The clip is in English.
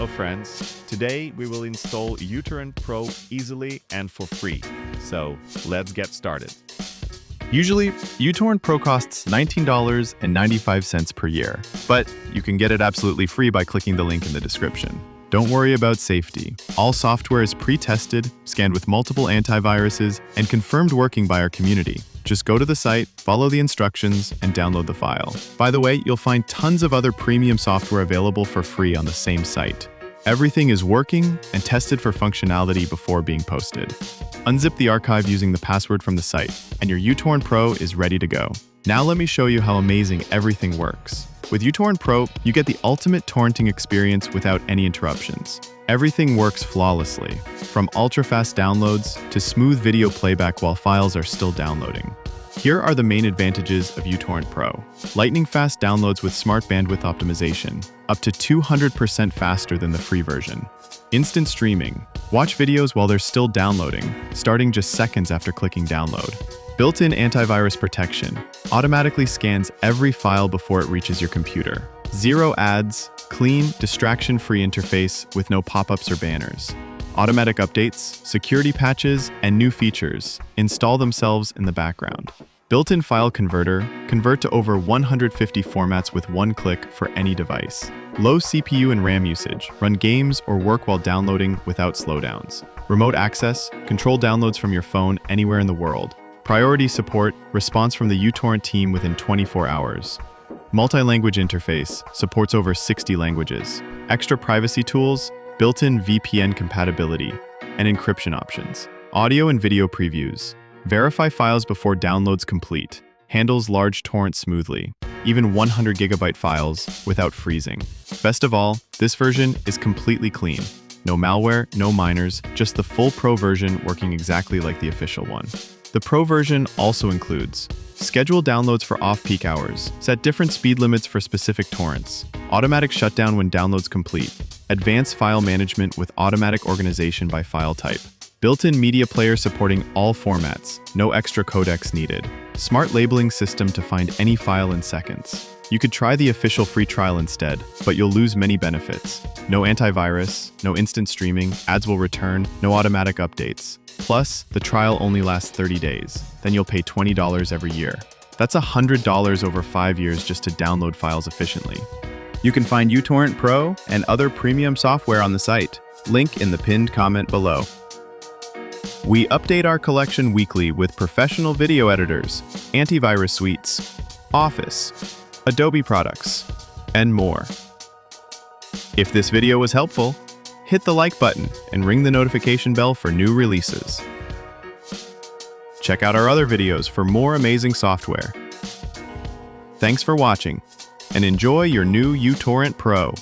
Hello friends, today we will install torrent Pro easily and for free. So let's get started. Usually, torrent Pro costs $19.95 per year, but you can get it absolutely free by clicking the link in the description. Don't worry about safety. All software is pre-tested, scanned with multiple antiviruses, and confirmed working by our community. Just go to the site, follow the instructions, and download the file. By the way, you'll find tons of other premium software available for free on the same site. Everything is working and tested for functionality before being posted. Unzip the archive using the password from the site, and your torrent Pro is ready to go. Now let me show you how amazing everything works. With torrent Pro, you get the ultimate torrenting experience without any interruptions. Everything works flawlessly, from ultra-fast downloads to smooth video playback while files are still downloading. Here are the main advantages of torrent Pro. Lightning-fast downloads with smart bandwidth optimization, up to 200% faster than the free version. Instant streaming. Watch videos while they're still downloading, starting just seconds after clicking download. Built-in antivirus protection. Automatically scans every file before it reaches your computer. Zero ads, clean, distraction-free interface with no pop-ups or banners. Automatic updates, security patches, and new features install themselves in the background. Built-in file converter, convert to over 150 formats with one click for any device. Low CPU and RAM usage, run games or work while downloading without slowdowns. Remote access, control downloads from your phone anywhere in the world. Priority support, response from the torrent team within 24 hours. Multi-language interface, supports over 60 languages. Extra privacy tools, built-in VPN compatibility, and encryption options. Audio and video previews. Verify files before downloads complete. Handles large torrents smoothly, even 100 gigabyte files without freezing. Best of all, this version is completely clean. No malware, no minors, just the full Pro version working exactly like the official one. The Pro version also includes schedule downloads for off-peak hours, set different speed limits for specific torrents, automatic shutdown when downloads complete, advanced file management with automatic organization by file type, built-in media player supporting all formats, no extra codecs needed, smart labeling system to find any file in seconds. You could try the official free trial instead, but you'll lose many benefits. No antivirus, no instant streaming, ads will return, no automatic updates. Plus, the trial only lasts 30 days. Then you'll pay $20 every year. That's $100 over 5 years just to download files efficiently. You can find torrent Pro and other premium software on the site. Link in the pinned comment below. We update our collection weekly with professional video editors, antivirus suites, Office, Adobe products, and more. If this video was helpful, hit the like button and ring the notification bell for new releases. Check out our other videos for more amazing software. Thanks for watching, and enjoy your new torrent Pro.